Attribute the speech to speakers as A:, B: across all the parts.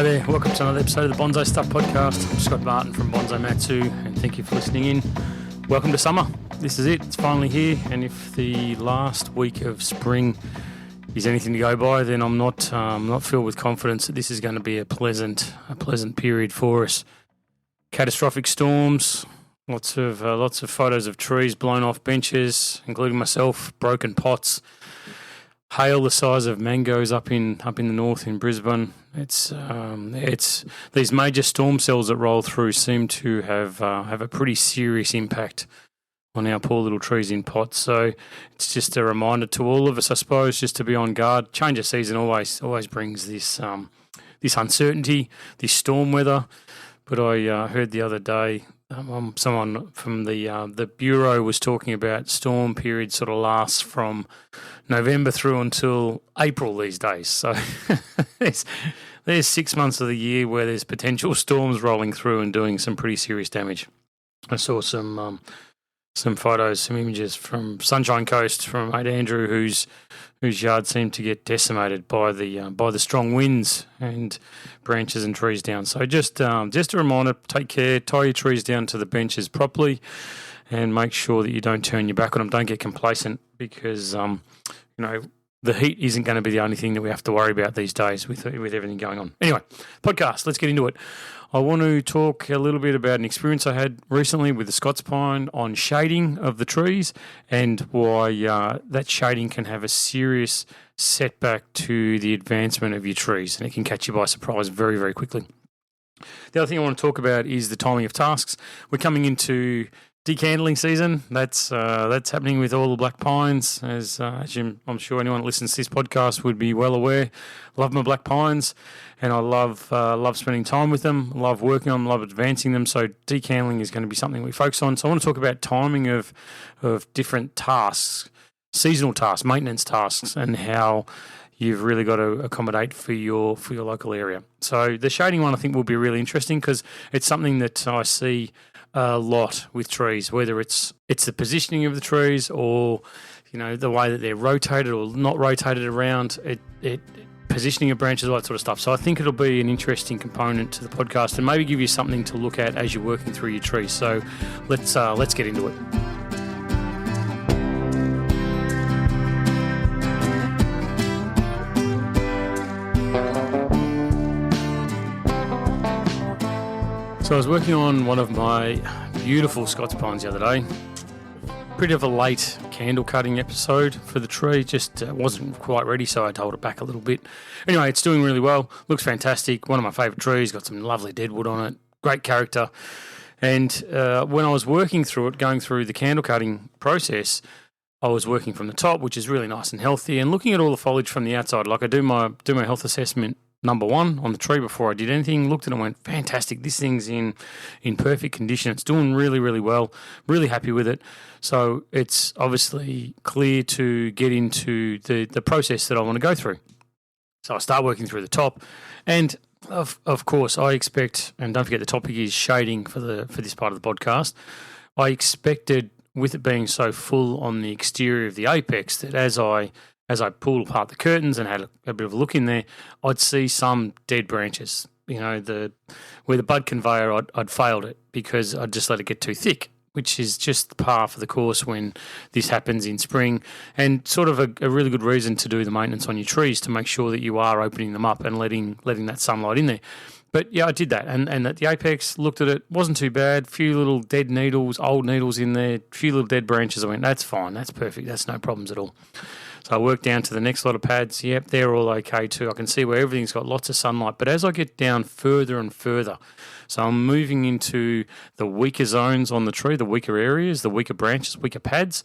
A: Hi there, welcome to another episode of the Bonsai Stuff podcast. I'm Scott Martin from Bonsai Matsu, and thank you for listening in. Welcome to summer. This is it. It's finally here, and if the last week of spring is anything to go by, then I'm not filled with confidence that this is going to be a pleasant period for us. Catastrophic storms, lots of photos of trees blown off benches, including myself, broken pots. Hail the size of mangoes up in the north in Brisbane. It's these major storm cells that roll through seem to have a pretty serious impact on our poor little trees in pots. So it's just a reminder to all of us, I suppose, just to be on guard. Change of season always brings this uncertainty, this storm weather. But I heard the other day someone from the Bureau was talking about storm periods sort of lasts from November through until April these days. So there's 6 months of the year where there's potential storms rolling through and doing some pretty serious damage. I saw some photos, some images from Sunshine Coast from mate Andrew, whose yard seemed to get decimated by the strong winds and branches and trees down. So just a reminder: take care, tie your trees down to the benches properly, and make sure that you don't turn your back on them. Don't get complacent because the heat isn't going to be the only thing that we have to worry about these days with everything going on. Anyway, podcast. Let's get into it. I want to talk a little bit about an experience I had recently with the Scots pine on shading of the trees and why that shading can have a serious setback to the advancement of your trees, and it can catch you by surprise very, very quickly. The other thing I want to talk about is the timing of tasks. We're coming into decandling season. That's happening with all the black pines, as I'm sure anyone that listens to this podcast would be well aware. Love my black pines, and I love spending time with them. Love working on them, love advancing them. So decandling is going to be something we focus on. So I want to talk about timing of different tasks, seasonal tasks, maintenance tasks, and how you've really got to accommodate for your local area. So the shading one I think will be really interesting because it's something that I see a lot with trees, whether it's the positioning of the trees or the way that they're rotated or not rotated around it positioning of branches, all that sort of stuff. So I think it'll be an interesting component to the podcast and maybe give you something to look at as you're working through your trees. So let's get into it. So I was working on one of my beautiful Scots pines the other day. Pretty of a late candle cutting episode for the tree, just wasn't quite ready, so I had to hold it back a little bit. Anyway, it's doing really well, looks fantastic, one of my favourite trees, got some lovely deadwood on it, great character. And when I was working through it, going through the candle cutting process, I was working from the top, which is really nice and healthy, and looking at all the foliage from the outside. Like I do my health assessment number one on the tree before I did anything, looked at it and went, fantastic, this thing's in perfect condition. It's doing really, really well, really happy with it. So it's obviously clear to get into the process that I want to go through. So I start working through the top, and of course I expect, and don't forget the topic is shading for this part of the podcast, I expected, with it being so full on the exterior of the apex, that as I pulled apart the curtains and had a bit of a look in there, I'd see some dead branches. Where the bud conveyor, I'd failed it because I'd just let it get too thick, which is just par for the course when this happens in spring, and sort of a really good reason to do the maintenance on your trees to make sure that you are opening them up and letting that sunlight in there. But yeah, I did that, and at the apex, looked at it, wasn't too bad. Few little dead needles, old needles in there, few little dead branches. I went, that's fine, that's perfect, that's no problems at all. So I worked down to the next lot of pads. Yep, they're all okay too. I can see where everything's got lots of sunlight. But as I get down further and further, so I'm moving into the weaker zones on the tree, the weaker areas, the weaker branches, weaker pads,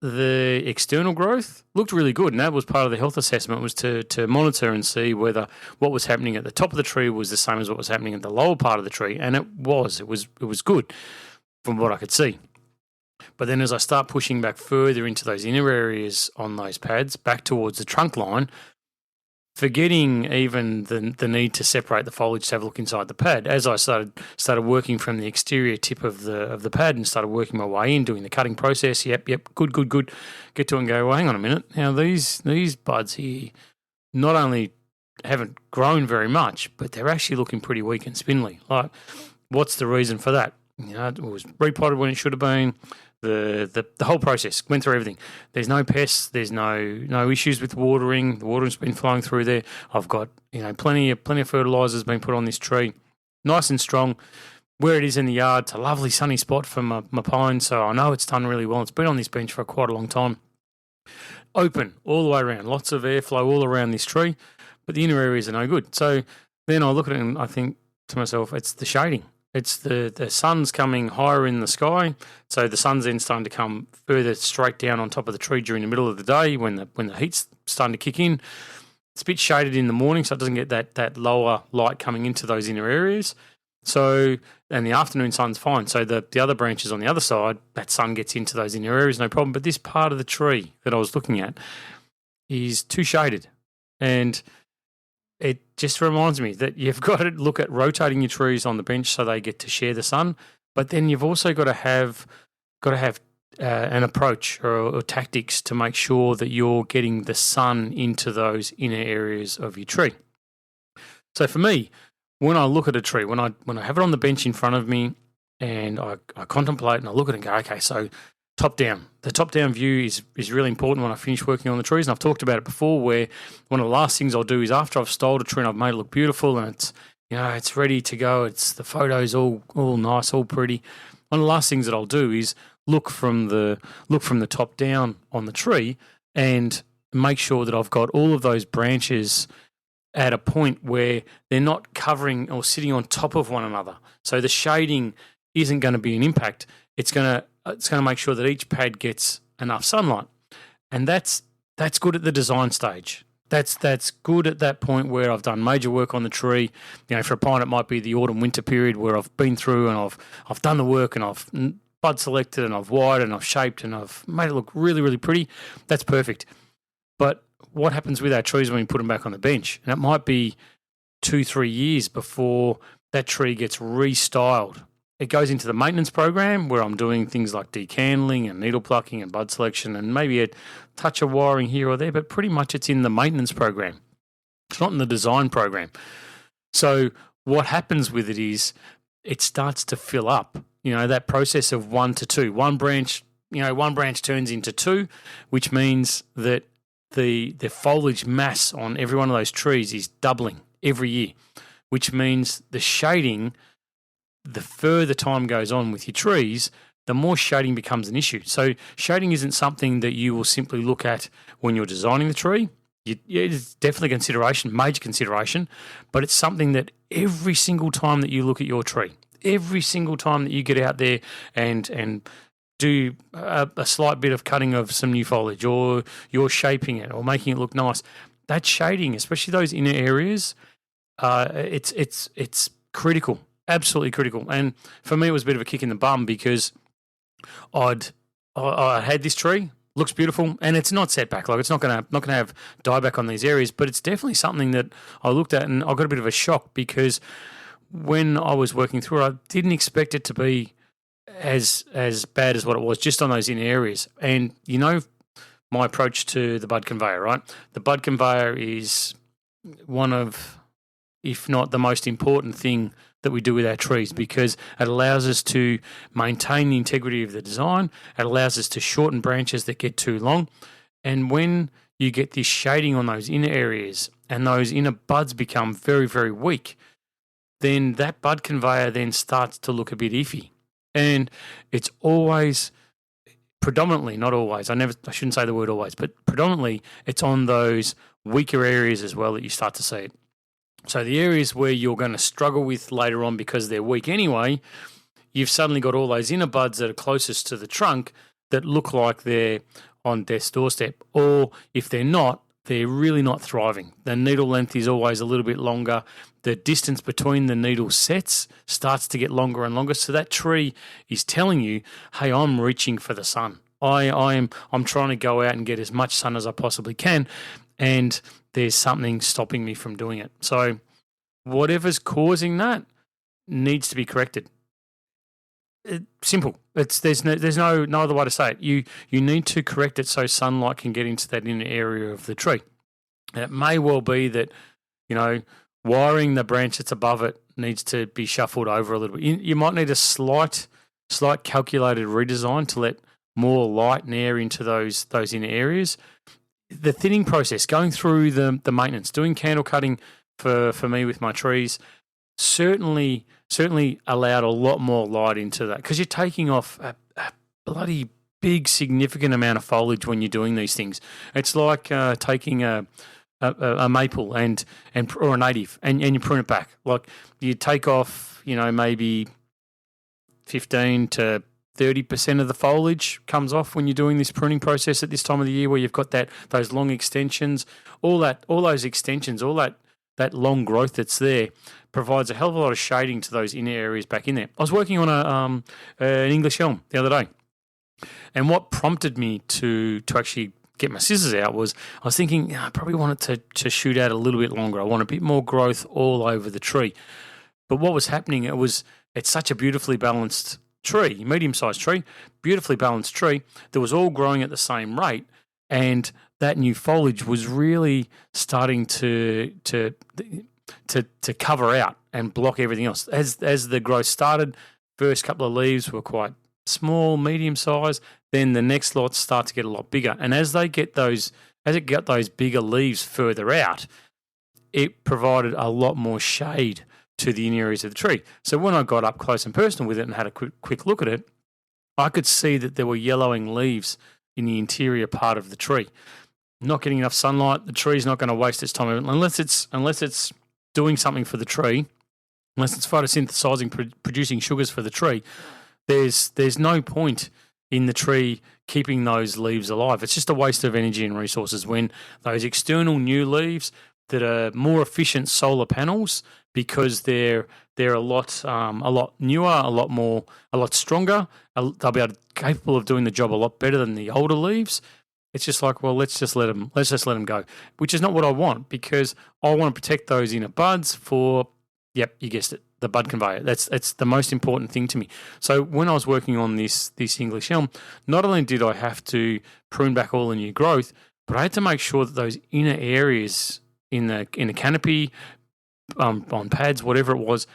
A: the external growth looked really good. And that was part of the health assessment, was to monitor and see whether what was happening at the top of the tree was the same as what was happening at the lower part of the tree. And it was good from what I could see. But then as I start pushing back further into those inner areas on those pads, back towards the trunk line, forgetting even the need to separate the foliage to have a look inside the pad, as I started working from the exterior tip of the pad and started working my way in, doing the cutting process, yep, good, get to it and go, well, hang on a minute. Now, these buds here not only haven't grown very much, but they're actually looking pretty weak and spindly. Like, what's the reason for that? It was repotted when it should have been. The whole process went through everything. There's no pests. There's no issues with watering. The watering's been flowing through there. I've got plenty of fertilizers being put on this tree, nice and strong. Where it is in the yard, it's a lovely sunny spot for my pine, so I know it's done really well. It's been on this bench for quite a long time. Open all the way around, lots of airflow all around this tree, but the inner areas are no good. So then I look at it and I think to myself, it's the shading. It's the sun's coming higher in the sky, so the sun's then starting to come further straight down on top of the tree during the middle of the day when the heat's starting to kick in. It's a bit shaded in the morning, so it doesn't get that lower light coming into those inner areas. So, and the afternoon sun's fine. So the other branches on the other side, that sun gets into those inner areas, no problem. But this part of the tree that I was looking at is too shaded. And it just reminds me that you've got to look at rotating your trees on the bench so they get to share the sun. But then you've also got to have an approach or tactics to make sure that you're getting the sun into those inner areas of your tree. So for me, when I look at a tree, when I have it on the bench in front of me and I contemplate and I look at it and go, okay, so top down. The top down view is really important when I finish working on the trees. And I've talked about it before, where one of the last things I'll do is after I've styled a tree and I've made it look beautiful and it's ready to go, it's the photos all nice, all pretty. One of the last things that I'll do is look from the top down on the tree and make sure that I've got all of those branches at a point where they're not covering or sitting on top of one another. So the shading isn't going to be an impact. It's going to make sure that each pad gets enough sunlight. And that's good at the design stage. That's good at that point where I've done major work on the tree. For a pine, it might be the autumn winter period where I've been through and I've done the work and I've bud selected and I've wired and I've shaped and I've made it look really, really pretty. That's perfect. But what happens with our trees when we put them back on the bench? And it might be 2-3 years before that tree gets restyled. It goes into the maintenance program where I'm doing things like decandling and needle plucking and bud selection and maybe a touch of wiring here or there, but pretty much it's in the maintenance program. It's not in the design program. So what happens with it is it starts to fill up, that process of 1 to 2. One branch turns into 2, which means that the foliage mass on every one of those trees is doubling every year, which means the shading, the further time goes on with your trees, the more shading becomes an issue. So shading isn't something that you will simply look at when you're designing the tree. It's definitely consideration, major consideration, but it's something that every single time that you look at your tree, every single time that you get out there and do a slight bit of cutting of some new foliage or you're shaping it or making it look nice, that shading, especially those inner areas, it's critical, absolutely critical. And for me, it was a bit of a kick in the bum because I had this tree, looks beautiful, and it's not set back. Like it's not gonna have dieback on these areas, but it's definitely something that I looked at and I got a bit of a shock because when I was working through it, I didn't expect it to be as bad as what it was just on those inner areas. And my approach to the bud conveyor, right? The bud conveyor is one of, if not the most important thing that we do with our trees because it allows us to maintain the integrity of the design. It allows us to shorten branches that get too long. And when you get this shading on those inner areas and those inner buds become very, very weak, then that bud conveyor then starts to look a bit iffy. And it's always predominantly, not always, I shouldn't say the word always, but predominantly it's on those weaker areas as well that you start to see it. So the areas where you're going to struggle with later on because they're weak anyway, you've suddenly got all those inner buds that are closest to the trunk that look like they're on death's doorstep. Or if they're not, they're really not thriving. The needle length is always a little bit longer. The distance between the needle sets starts to get longer and longer. So that tree is telling you, hey, I'm reaching for the sun. I'm trying to go out and get as much sun as I possibly can, and there's something stopping me from doing it. So whatever's causing that needs to be corrected. Simple. There's no other way to say it. You need to correct it so sunlight can get into that inner area of the tree. And it may well be that wiring the branch that's above it needs to be shuffled over a little bit. You might need a slight calculated redesign to let more light and air into those inner areas. The thinning process, going through the maintenance, doing candle cutting for me with my trees, certainly allowed a lot more light into that, because you're taking off a bloody big significant amount of foliage when you're doing these things. It's like taking a maple or a native and you prune it back. Like you take off, maybe 15 to 30% of the foliage comes off when you're doing this pruning process at this time of the year, where you've got those long extensions, all those extensions, all that long growth that's there provides a hell of a lot of shading to those inner areas back in there. I was working on an English elm the other day, and what prompted me to actually get my scissors out was I was thinking, I probably want it to shoot out a little bit longer. I want a bit more growth all over the tree. But what was happening, it's such a beautifully balanced tree, medium-sized tree, beautifully balanced tree that was all growing at the same rate, and that new foliage was really starting to cover out and block everything else. As the growth started, first couple of leaves were quite small, medium size, then the next lots start to get a lot bigger. And as it got those bigger leaves further out, it provided a lot more shade to the inner areas of the tree. So when I got up close and personal with it and had a quick look at it, I could see that there were yellowing leaves in the interior part of the tree. Not getting enough sunlight, the tree's not going to waste its time unless it's doing something for the tree, unless it's photosynthesizing, producing sugars for the tree. There's no point in the tree keeping those leaves alive. It's just a waste of energy and resources when those external new leaves that are more efficient solar panels, because they're a lot newer, a lot stronger. They'll be capable of doing the job a lot better than the older leaves. It's just like, well, let's just let them go, which is not what I want, because I want to protect those inner buds for, yep, you guessed it, the bud conveyor. That's the most important thing to me. So when I was working on this English elm, not only did I have to prune back all the new growth, but I had to make sure that those inner areas in the canopy, on pads, whatever it was,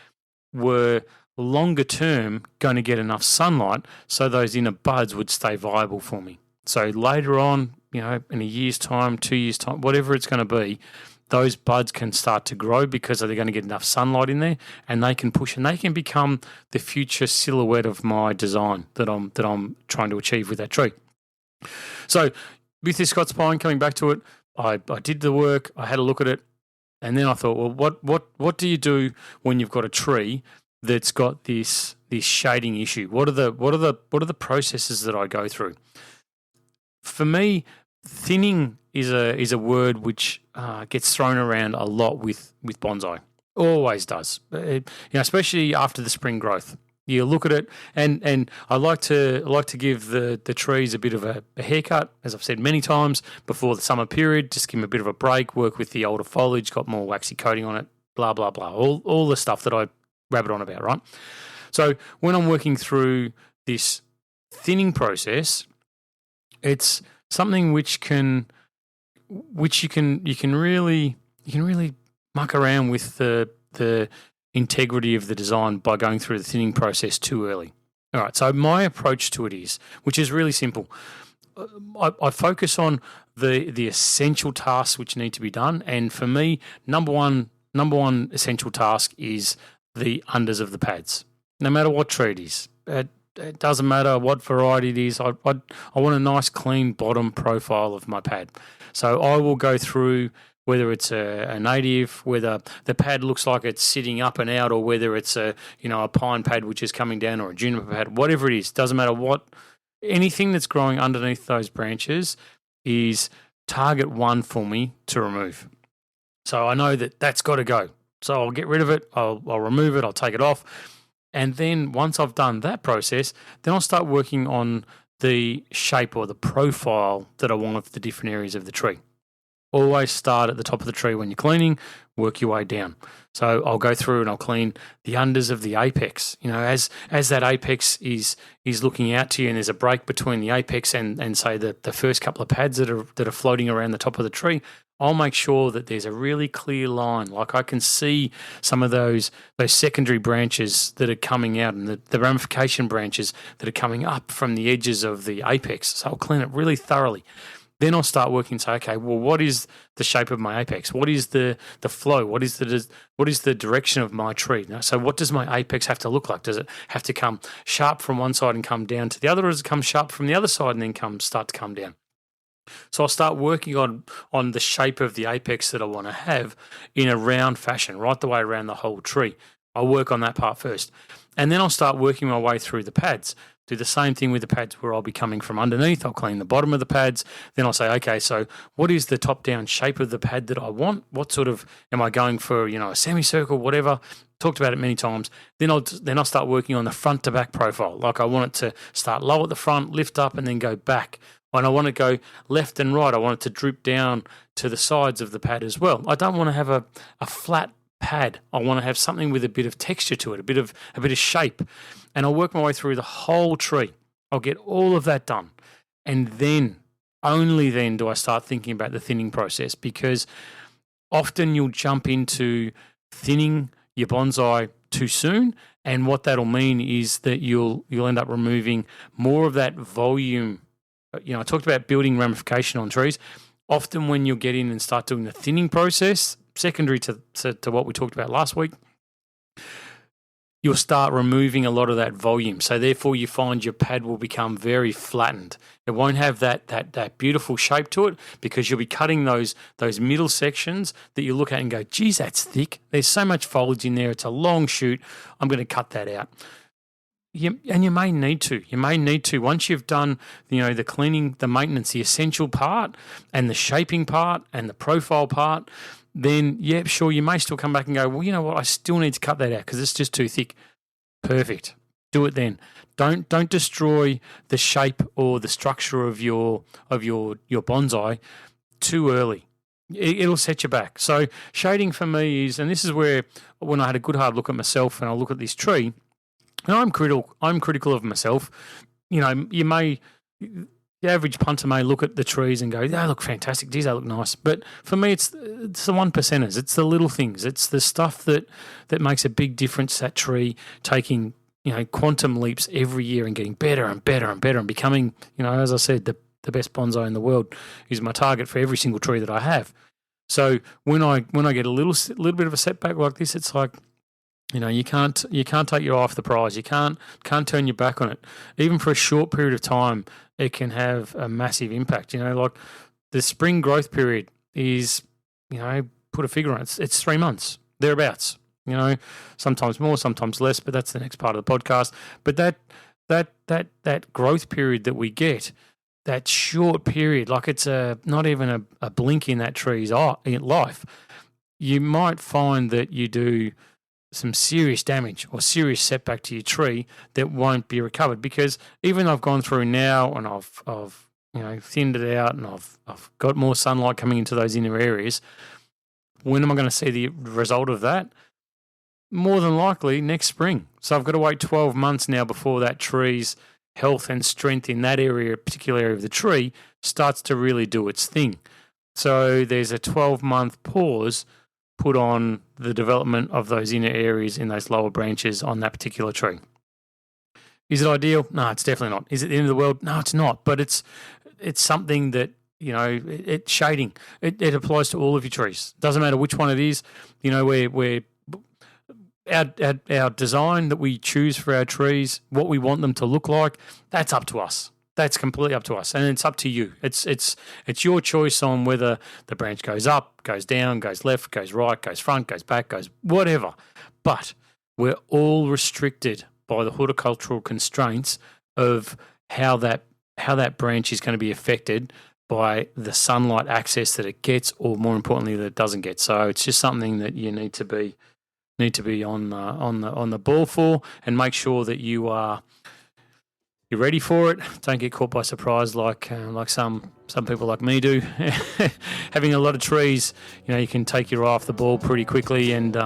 A: were longer term going to get enough sunlight so those inner buds would stay viable for me. So later on, in a year's time, 2 years' time, whatever it's going to be, those buds can start to grow because they're going to get enough sunlight in there, and they can push and they can become the future silhouette of my design that I'm trying to achieve with that tree. So with this Scots pine, coming back to it, I did the work, I had a look at it, and then I thought, well, what do you do when you've got a tree that's got this shading issue? What are the processes that I go through? For me, thinning is a word which gets thrown around a lot with bonsai. Always does. Especially after the spring growth. You look at it, and I like to give the trees a bit of a haircut, as I've said many times, before the summer period. Just give them a bit of a break, work with the older foliage, got more waxy coating on it, blah, blah, blah. All the stuff that I rabbit on about, right? So when I'm working through this thinning process, it's something which you can really muck around with the integrity of the design by going through the thinning process too early. All right, so my approach to it is, which is really simple. I focus on the essential tasks which need to be done, and for me, number one essential task is the unders of the pads. No matter what tree it is, it doesn't matter what variety it is. I want a nice clean bottom profile of my pad. So I will go through whether it's a native, whether the pad looks like it's sitting up and out, or whether it's a pine pad which is coming down, or a juniper pad, whatever it is, doesn't matter what. Anything that's growing underneath those branches is target one for me to remove. So I know that's got to go. So I'll get rid of it. I'll remove it. I'll take it off. And then once I've done that process, then I'll start working on the shape or the profile that I want of the different areas of the tree. Always start at the top of the tree when you're cleaning, work your way down. So I'll go through and I'll clean the unders of the apex. As that apex is looking out to you, and there's a break between the apex and say the first couple of pads that are floating around the top of the tree, I'll make sure that there's a really clear line. Like I can see some of those secondary branches that are coming out and the ramification branches that are coming up from the edges of the apex. So I'll clean it really thoroughly. Then I'll start working and say, okay, well, what is the shape of my apex? What is the flow? What is the direction of my tree? So what does my apex have to look like? Does it have to come sharp from one side and come down to the other, or does it come sharp from the other side and then start to come down? So I'll start working on the shape of the apex that I want to have in a round fashion, right the way around the whole tree. I'll work on that part first. And then I'll start working my way through the pads. Do the same thing with the pads where I'll be coming from underneath. I'll clean the bottom of the pads. Then I'll say, okay, so what is the top-down shape of the pad that I want? What sort of, am I going for, a semicircle, whatever? Talked about it many times. Then I'll start working on the front-to-back profile. Like I want it to start low at the front, lift up, and then go back. And I want to go left and right. I want it to droop down to the sides of the pad as well. I don't want to have a flat pad. I want to have something with a bit of texture to it, a bit of shape. And I'll work my way through the whole tree. I'll get all of that done. And then, only then do I start thinking about the thinning process, because often you'll jump into thinning your bonsai too soon. And what that'll mean is that you'll end up removing more of that volume. I talked about building ramification on trees. Often when you'll get in and start doing the thinning process, secondary to what we talked about last week, you'll start removing a lot of that volume. So therefore you find your pad will become very flattened. It won't have that beautiful shape to it, because you'll be cutting those middle sections that you look at and go, geez, that's thick. There's so much foliage in there. It's a long shoot. I'm going to cut that out. You may need to. You may need to. Once you've done, the cleaning, the maintenance, the essential part, and the shaping part, and the profile part, then, yeah, sure, you may still come back and go, well, you know what, I still need to cut that out because it's just too thick. Perfect. Do it then. Don't destroy the shape or the structure of your bonsai too early. It'll set you back. So shading for me is, and this is where, when I had a good hard look at myself and I look at this tree, and I'm critical of myself. The average punter may look at the trees and go, they look fantastic. Geez, they look nice. But for me, it's the one percenters. It's the little things. It's the stuff that makes a big difference. That tree taking, quantum leaps every year and getting better and better and better and becoming, as I said, the best bonsai in the world is my target for every single tree that I have. So when I get a little bit of a setback like this, it's like, you can't take your eye off the prize. You can't turn your back on it. Even for a short period of time, it can have a massive impact. Like the spring growth period is, put a figure on it. It's 3 months, thereabouts. Sometimes more, sometimes less, but that's the next part of the podcast. But that growth period that we get, that short period, like it's not even a blink in that tree's life, you might find that you do some serious damage or serious setback to your tree that won't be recovered, because even though I've gone through now and I've thinned it out and I've got more sunlight coming into those inner areas, when am I going to see the result of that? More than likely next spring. So I've got to wait 12 months now before that tree's health and strength in that area, particular area of the tree, starts to really do its thing. So there's a 12-month pause put on the development of those inner areas in those lower branches on that particular tree. Is it ideal? No, it's definitely not. Is it the end of the world? No, it's not. But it's something that, it's shading. It applies to all of your trees. Doesn't matter which one it is. Where our design that we choose for our trees, what we want them to look like, that's up to us. That's completely up to us, and it's up to you. It's your choice on whether the branch goes up, goes down, goes left, goes right, goes front, goes back, goes whatever. But we're all restricted by the horticultural constraints of how that branch is going to be affected by the sunlight access that it gets, or more importantly, that it doesn't get. So it's just something that you need to be on the ball for, and make sure that you're ready for it. Don't get caught by surprise like some people like me do. Having a lot of trees, you can take your eye off the ball pretty quickly, and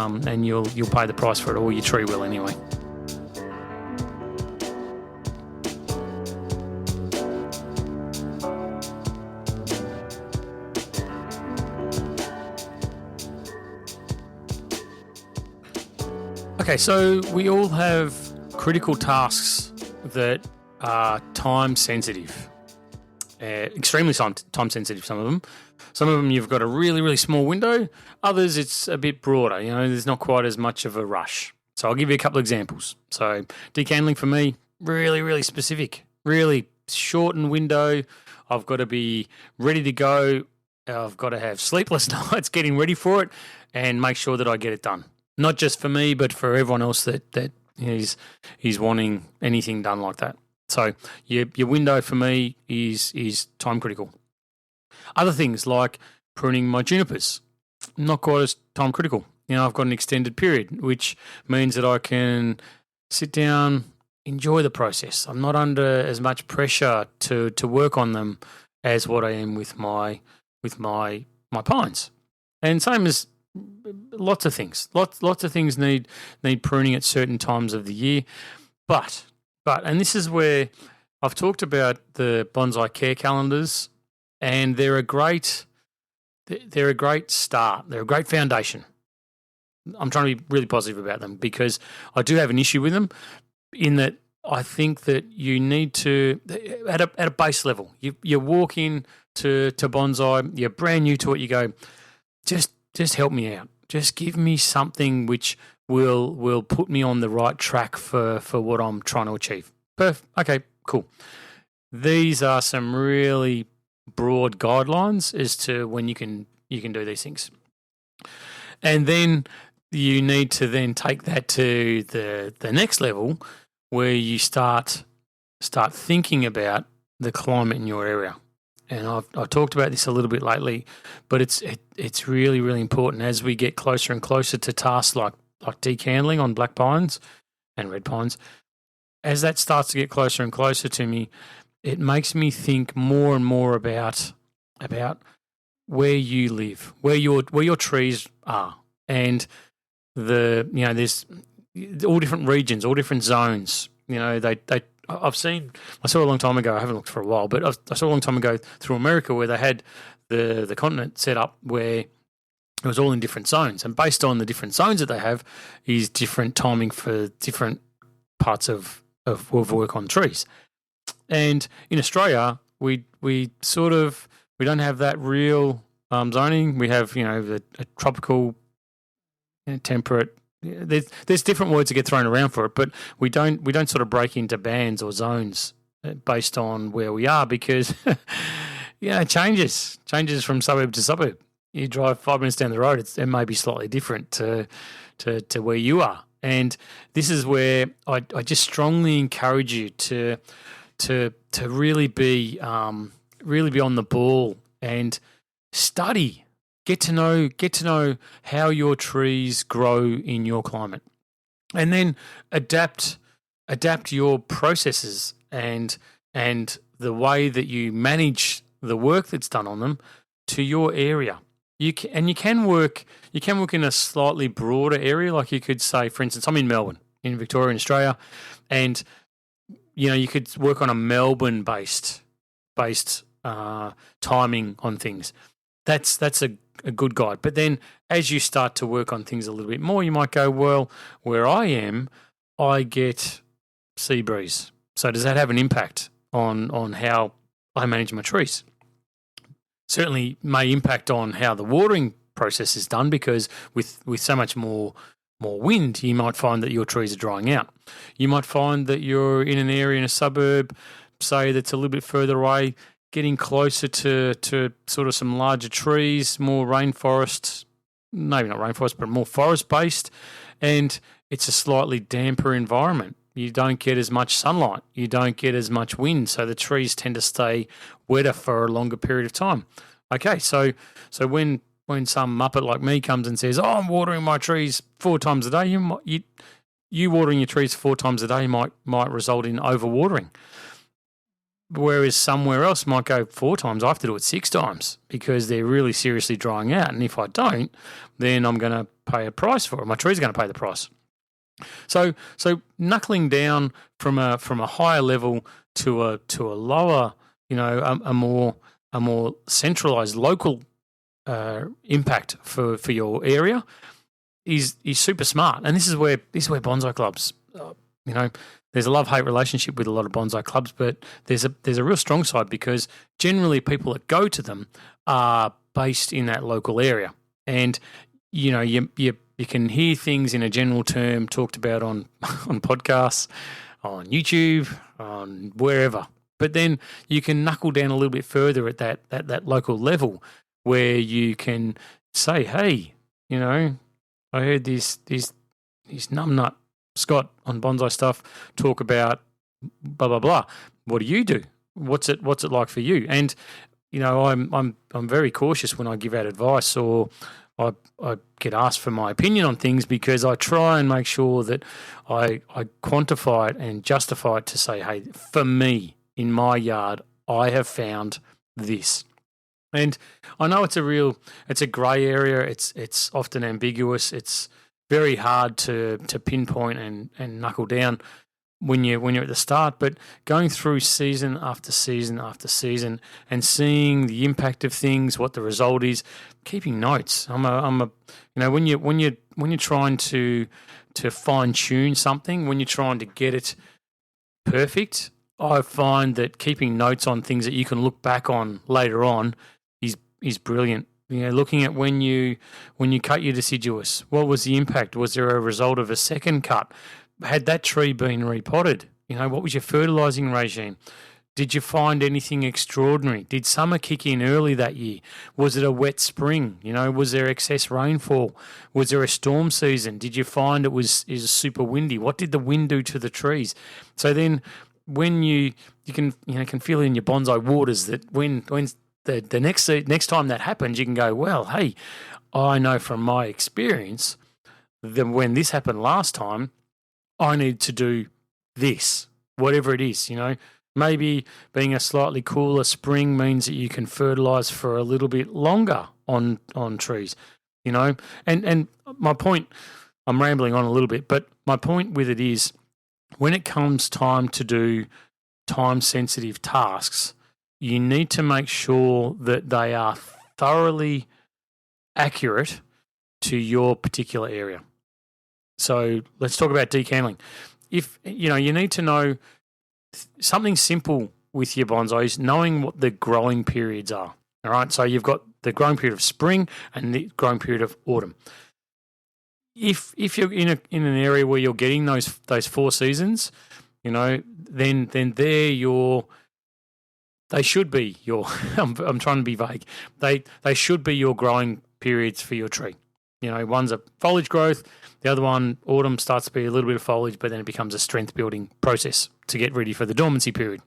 A: you'll pay the price for it, or your tree will anyway. Okay, so we all have critical tasks that are time sensitive, extremely time sensitive, some of them. Some of them you've got a really, really small window. Others it's a bit broader, there's not quite as much of a rush. So I'll give you a couple of examples. So decandling for me, really, really specific, really shortened window. I've got to be ready to go. I've got to have sleepless nights getting ready for it and make sure that I get it done. Not just for me, but for everyone else that is wanting anything done like that. So your window for me is time critical. Other things like pruning my junipers, not quite as time critical. I've got an extended period, which means that I can sit down, enjoy the process. I'm not under as much pressure to work on them as what I am with my pines. And same as lots of things. Lots of things need pruning at certain times of the year. But and this is where I've talked about the bonsai care calendars, and they're a great start. They're a great foundation. I'm trying to be really positive about them because I do have an issue with them in that I think that you need to, at a base level, you walk in to bonsai, you're brand new to it, you go, just help me out. Just give me something which will put me on the right track for what I'm trying to achieve. Okay, cool. These are some really broad guidelines as to when you can do these things. And then you need to then take that to the next level where you start thinking about the climate in your area. And I've talked about this a little bit lately, but it's really, really important as we get closer and closer to tasks like decandling on black pines and red pines. As that starts to get closer and closer to me, it makes me think more and more about where you live, where your trees are, and there's all different regions, all different zones. I saw a long time ago, I haven't looked for a while, but I saw a long time ago through America where they had the continent set up where it was all in different zones. And based on the different zones that they have is different timing for different parts of work on trees. And in Australia, we don't have that real zoning. We have, a tropical, temperate. There's different words that get thrown around for it, but we don't sort of break into bands or zones based on where we are because it changes from suburb to suburb. You drive 5 minutes down the road, it may be slightly different to where you are, and this is where I just strongly encourage you to really be on the ball and study. Get to know how your trees grow in your climate, and then adapt your processes and the way that you manage the work that's done on them to your area. You can work in a slightly broader area, like you could say, for instance, I'm in Melbourne, in Victoria, in Australia, and you could work on a Melbourne based timing on things. That's a good guide. But then as you start to work on things a little bit more, you might go, well, where I am, I get sea breeze. So does that have an impact on how I manage my trees? Certainly may impact on how the watering process is done because with so much more wind, you might find that your trees are drying out. You might find that you're in an area in a suburb, say that's a little bit further away, getting closer to sort of some larger trees, more rainforest, maybe not rainforest, but more forest-based, and it's a slightly damper environment. You don't get as much sunlight. You don't get as much wind, so the trees tend to stay wetter for a longer period of time. Okay, so when some muppet like me comes and says, "Oh, I'm watering my trees 4 times a day," you watering your trees 4 times a day might result in overwatering. Whereas somewhere else might go 4 times. I have to do it 6 times because they're really seriously drying out. And if I don't, then I'm going to pay a price for it. My trees are going to pay the price. So knuckling down from a higher level to a lower, a more centralized local impact for your area he's super smart, and this is where bonsai clubs, there's a love-hate relationship with a lot of bonsai clubs, but there's a real strong side because generally people that go to them are based in that local area, and you can hear things in a general term talked about on podcasts, on YouTube, on wherever. But then you can knuckle down a little bit further at that local level where you can say, hey, I heard this numbnut Scott on bonsai stuff talk about blah blah blah. What do you do? What's it like for you? And I'm very cautious when I give out advice or I get asked for my opinion on things because I try and make sure that I quantify it and justify it to say, hey, for me in my yard, I have found this. And I know it's a grey area. It's often ambiguous. It's very hard to pinpoint and knuckle down when you're at the start. But going through season after season after season and seeing the impact of things, what the result is, keeping notes. When you're trying to fine tune something, when you're trying to get it perfect, I find that keeping notes on things that you can look back on later on is brilliant. Looking at when you cut your deciduous, what was the impact? Was there a result of a second cut? Had that tree been repotted? What was your fertilizing regime? Did you find anything extraordinary? Did summer kick in early that year? Was it a wet spring? Was there excess rainfall? Was there a storm season? Did you find it was super windy? What did the wind do to the trees? So then when you can feel in your bonsai waters that when the next time that happens, you can go, well, hey, I know from my experience that when this happened last time, I need to do this, whatever it is, Maybe being a slightly cooler spring means that you can fertilize for a little bit longer on trees, And my point, I'm rambling on a little bit, but my point with it is when it comes time to do time-sensitive tasks, you need to make sure that they are thoroughly accurate to your particular area. So let's talk about decandling. If you need to know something simple with your bonsais, knowing what the growing periods are. All right, so you've got the growing period of spring and the growing period of autumn. If you're in an area where you're getting those 4 seasons, then they should be your. I'm trying to be vague. They should be your growing periods for your tree. One's a foliage growth. The other one, autumn, starts to be a little bit of foliage, but then it becomes a strength building process to get ready for the dormancy period.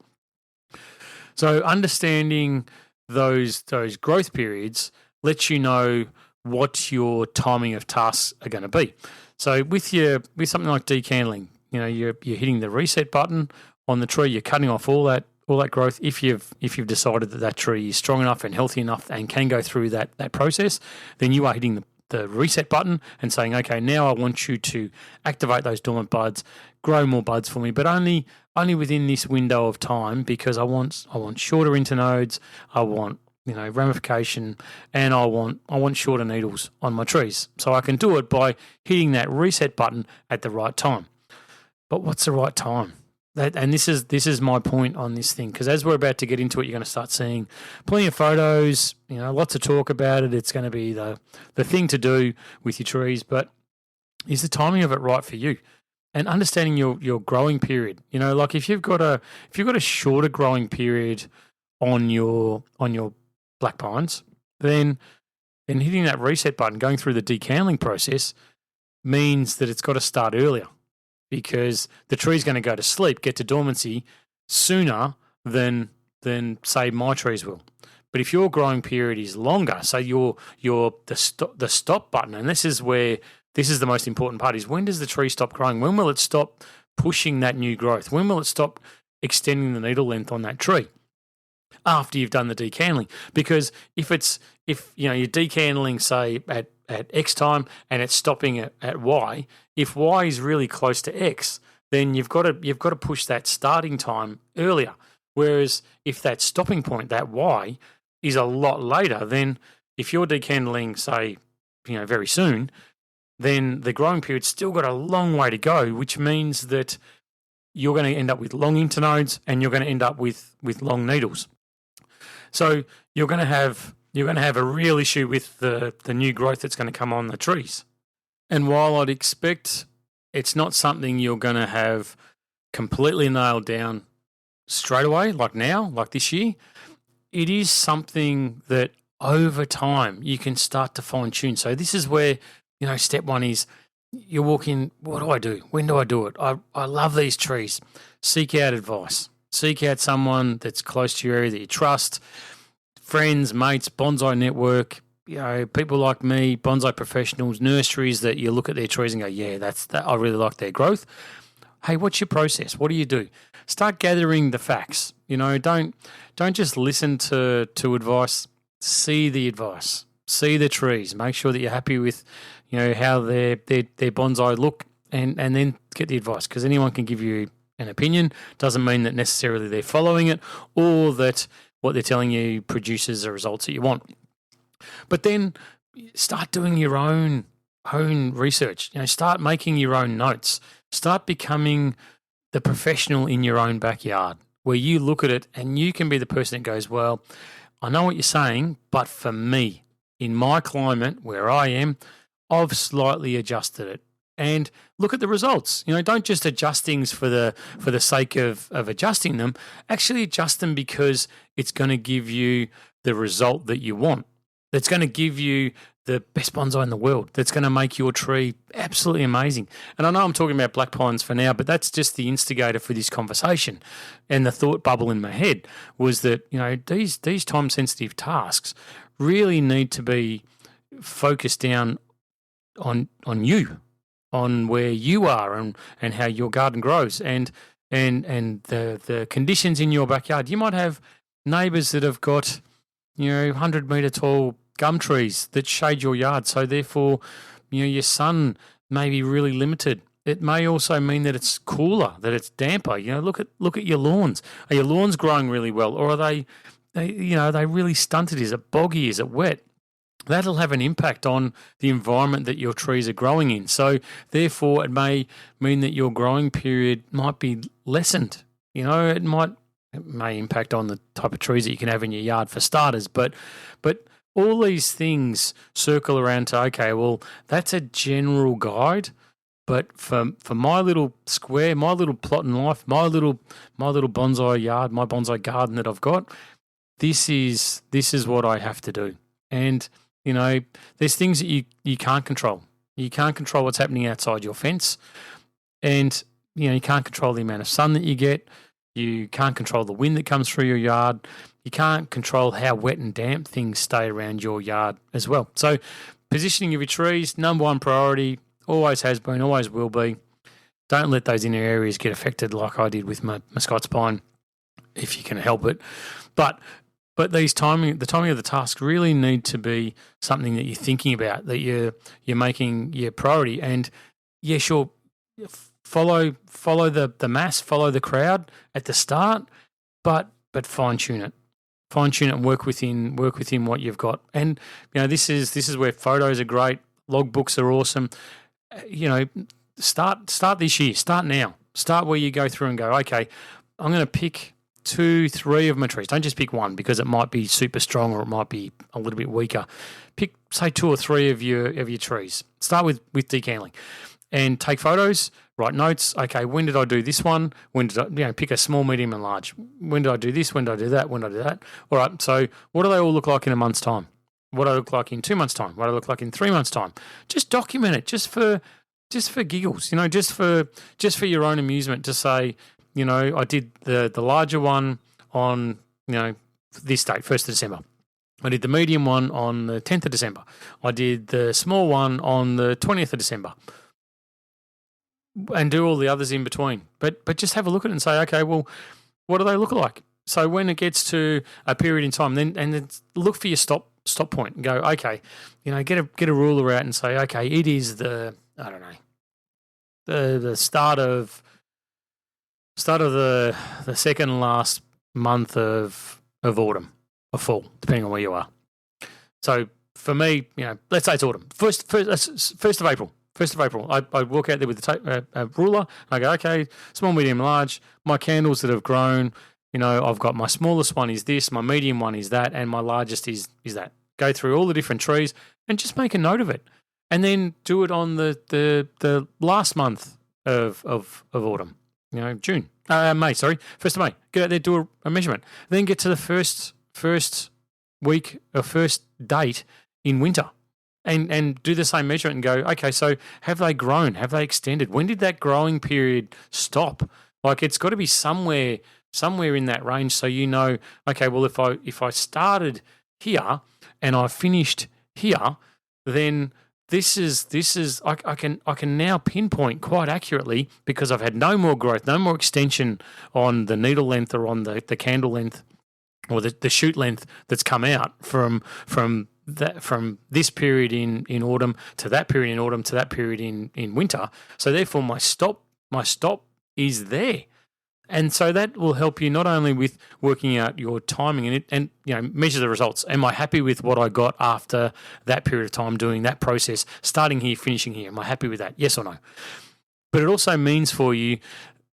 A: So understanding those growth periods lets you know what your timing of tasks are going to be. So with something like decandling, you're hitting the reset button on the tree. You're cutting off all that growth. If you've decided that tree is strong enough and healthy enough and can go through that process, then you are hitting the reset button and saying, okay, now I want you to activate those dormant buds, grow more buds for me, but only within this window of time because I want shorter internodes, I want ramification, and I want shorter needles on my trees. So I can do it by hitting that reset button at the right time. But what's the right time? And this is my point on this thing, because as we're about to get into it, you're going to start seeing plenty of photos, lots of talk about it. It's going to be the thing to do with your trees, but is the timing of it right for you? And understanding your growing period. Like if you've got a shorter growing period on your black pines, then hitting that reset button, going through the decandling process, means that it's got to start earlier. Because the tree's going to go to sleep, get to dormancy sooner than say my trees will. But if your growing period is longer, so the stop button, and this is the most important part, is when does the tree stop growing? When will it stop pushing that new growth? When will it stop extending the needle length on that tree? After you've done the decandling. Because if you're decandling, say at X time and it's stopping at Y, if Y is really close to X, then you've got to push that starting time earlier. Whereas if that stopping point, that Y, is a lot later, then if you're decandling, say, very soon, then the growing period's still got a long way to go, which means that you're going to end up with long internodes and you're going to end up with long needles. So you're going to have a real issue with the new growth that's going to come on the trees. And while I'd expect it's not something you're going to have completely nailed down straight away, like now, like this year, it is something that over time you can start to fine tune. So this is where, step one is you walk in, what do I do? When do I do it? I love these trees. Seek out advice. Seek out someone that's close to your area that you trust, friends, mates, bonsai network, people like me, bonsai professionals, nurseries that you look at their trees and go, yeah, that. I really like their growth. Hey, what's your process? What do you do? Start gathering the facts. Don't just listen to advice. See the advice. See the trees. Make sure that you're happy with, how their bonsai look, and then get the advice, because anyone can give you an opinion. Doesn't mean that necessarily they're following it or that what they're telling you produces the results that you want. But then start doing your own research. Start making your own notes. Start becoming the professional in your own backyard, where you look at it and you can be the person that goes, well, I know what you're saying, but for me, in my climate where I am, I've slightly adjusted it. And look at the results. Don't just adjust things for the sake of adjusting them. Actually adjust them because it's going to give you the result that you want. That's going to give you the best bonsai in the world. That's going to make your tree absolutely amazing. And I know I'm talking about black pines for now, but that's just the instigator for this conversation. And the thought bubble in my head was that, these time-sensitive tasks really need to be focused down on you, on where you are and how your garden grows and the conditions in your backyard. You might have neighbours that have got 100-metre tall gum trees that shade your yard, so therefore your sun may be really limited. It may also mean that it's cooler, that it's damper. Look at your lawns. Are your lawns growing really well, or are they really stunted? Is it boggy? Is it wet? That'll have an impact on the environment that your trees are growing in. So therefore, it may mean that your growing period might be lessened. It may impact on the type of trees that you can have in your yard for starters. But all these things circle around to, okay, well, that's a general guide. But for my little square, my little plot in life, my little bonsai yard, my bonsai garden that I've got, this is what I have to do. And there's things that you can't control. You can't control what's happening outside your fence, and you can't control the amount of sun that you get. You can't control the wind that comes through your yard. You can't control how wet and damp things stay around your yard as well. So positioning of your trees, number one priority, always has been, always will be. Don't let those inner areas get affected like I did with my Scots pine, if you can help it. But the timing of the task really need to be something that you're thinking about, that you're making your priority. And yeah, sure, follow the mass, follow the crowd at the start, but fine tune it. Fine tune it and work within what you've got. And this is where photos are great, logbooks are awesome. Start this year, start now. Start where you go through and go, okay, I'm going to pick 2-3 of my trees. Don't just pick one, because it might be super strong or it might be a little bit weaker. Pick, say, 2 or 3 of your trees. Start with decandling and take photos, write notes. Okay, when did I do this one? When did I, pick a small, medium and large. When did I do this? When did I do that? When did I do that? All right, so what do they all look like in a month's time? What do they look like in 2 months' time? What do they look like in 3 months' time? Just document it, just for giggles, just for your own amusement, to say, I did the larger one on, this date, 1st of December. I did the medium one on the 10th of December. I did the small one on the 20th of December. And do all the others in between. But just have a look at it and say, okay, well, what do they look like? So when it gets to a period in time, then look for your stop point and go, okay, get a ruler out and say, okay, it is the start of the second last month of autumn or fall, depending on where you are. So for me, let's say it's autumn. First of April. 1st of April. I walk out there with a ruler, and I go, okay, small, medium, large. My candles that have grown, I've got my smallest one is this, my medium one is that, and my largest is that. Go through all the different trees and just make a note of it. And then do it on the last month of autumn, June. May, sorry, 1st of May. Get out there, do a measurement. Then get to the first week or first date in winter and do the same measurement and go, okay, so have they grown? Have they extended? When did that growing period stop? Like, it's got to be somewhere in that range, so okay, well, if I started here and I finished here, then this is I can now pinpoint quite accurately, because I've had no more growth, no more extension on the needle length or on the candle length or the shoot length that's come out from this period in autumn to that period in autumn to that period in winter. So therefore my stop is there. And so that will help you not only with working out your timing and measure the results. Am I happy with what I got after that period of time doing that process, starting here, finishing here? Am I happy with that? Yes or no? But it also means for you,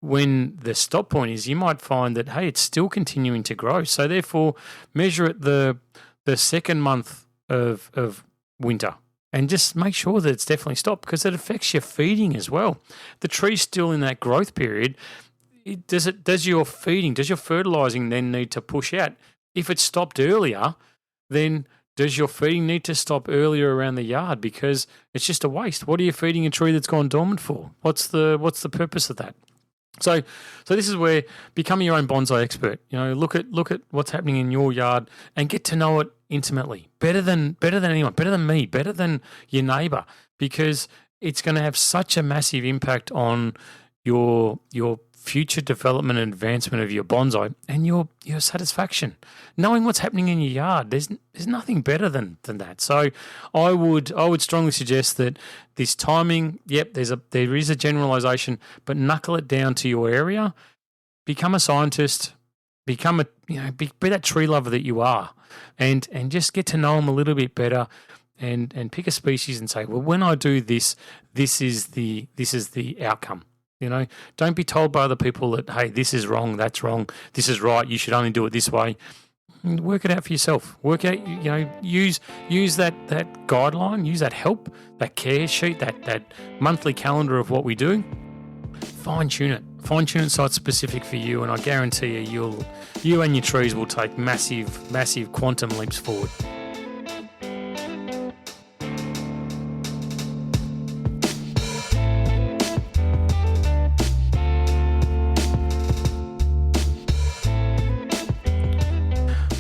A: when the stop point is, you might find that, hey, it's still continuing to grow. So therefore, measure it the second month of winter and just make sure that it's definitely stopped, because it affects your feeding as well. The tree's still in that growth period. Does your fertilizing then need to push out? If it stopped earlier, then does your feeding need to stop earlier around the yard? Because it's just a waste. What are you feeding a tree that's gone dormant for? What's the purpose of that? So this is where becoming your own bonsai expert. Look at what's happening in your yard and get to know it intimately, better than anyone, better than me, better than your neighbor, because it's going to have such a massive impact on your future development and advancement of your bonsai and your satisfaction. Knowing what's happening in your yard, there's nothing better than that. So I would strongly suggest that this timing, there is a generalization, but knuckle it down to your area. Become a scientist. Be that tree lover that you are, and just get to know them a little bit better. And pick a species and say, well, when I do this, this is the outcome. Don't be told by other people that, hey, this is wrong, that's wrong, this is right, you should only do it this way. Work it out for yourself. Work out, use that guideline, use that help, that care sheet, that monthly calendar of what we do. Fine tune it so it's specific for you, and I guarantee you and your trees will take massive quantum leaps forward.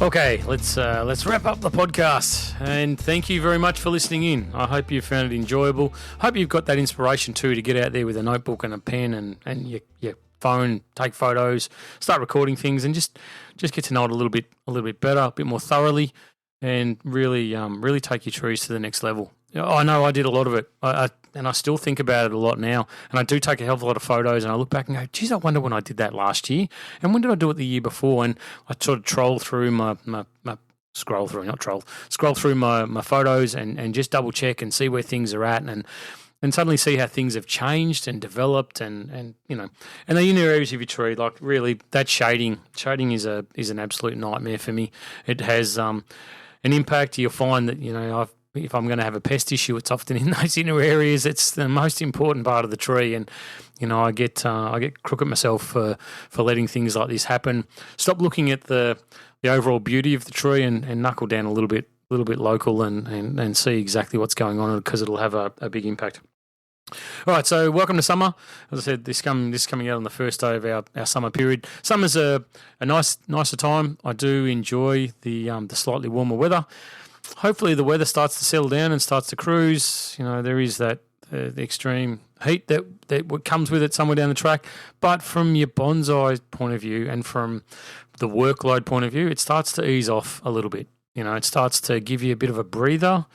A: Okay, let's wrap up the podcast, and thank you very much for listening in. I hope you found it enjoyable. I hope you've got that inspiration too to get out there with a notebook and a pen and your phone, take photos, start recording things, and just get to know it a little bit better, a bit more thoroughly, and really take your trees to the next level. I know I did a lot of it, and I still think about it a lot now. And I do take a hell of a lot of photos, and I look back and go, geez, I wonder when I did that last year, and when did I do it the year before? And I sort of scroll through my photos and just double check and see where things are at, and suddenly see how things have changed and developed, and then in the areas of your tree, like really that shading is an absolute nightmare for me. It has an impact. You'll find that if I'm going to have a pest issue, it's often in those inner areas. It's the most important part of the tree, and I get crook at myself for letting things like this happen. Stop looking at the overall beauty of the tree and knuckle down a little bit local and see exactly what's going on, because it'll have a big impact. All right, so welcome to summer. As I said, this coming out on the first day of our summer period. Summer's a nicer time. I do enjoy the slightly warmer weather. Hopefully the weather starts to settle down and starts to cruise. There is that the extreme heat that comes with it somewhere down the track. But from your bonsai point of view and from the workload point of view, it starts to ease off a little bit. It starts to give you a bit of a breather.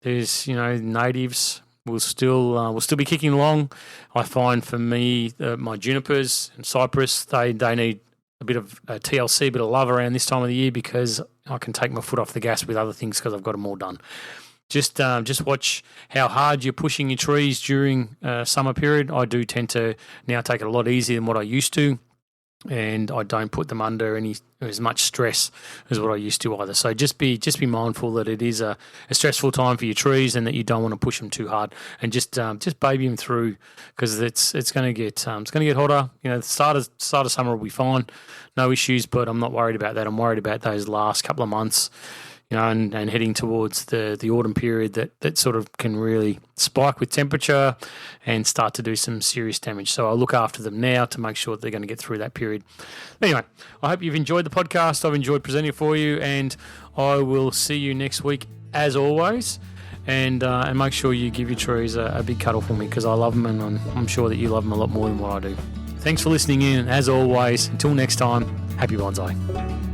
A: There's natives will still be kicking along. I find for me my junipers and cypress they need a bit of TLC, a bit of love around this time of the year, because I can take my foot off the gas with other things because I've got them all done. just watch how hard you're pushing your trees during summer period. I do tend to now take it a lot easier than what I used to, and I don't put them under as much stress as what I used to either. So just be mindful that it is a stressful time for your trees, and that you don't want to push them too hard, and just baby them through, because it's going to get hotter. The start of summer will be fine, no issues. But I'm not worried about that. I'm worried about those last couple of months. And heading towards the autumn period that sort of can really spike with temperature and start to do some serious damage. So I'll look after them now to make sure that they're going to get through that period. Anyway, I hope you've enjoyed the podcast. I've enjoyed presenting it for you, and I will see you next week as always. And make sure you give your trees a big cuddle for me, because I love them, and I'm sure that you love them a lot more than what I do. Thanks for listening in. As always, until next time, happy bonsai.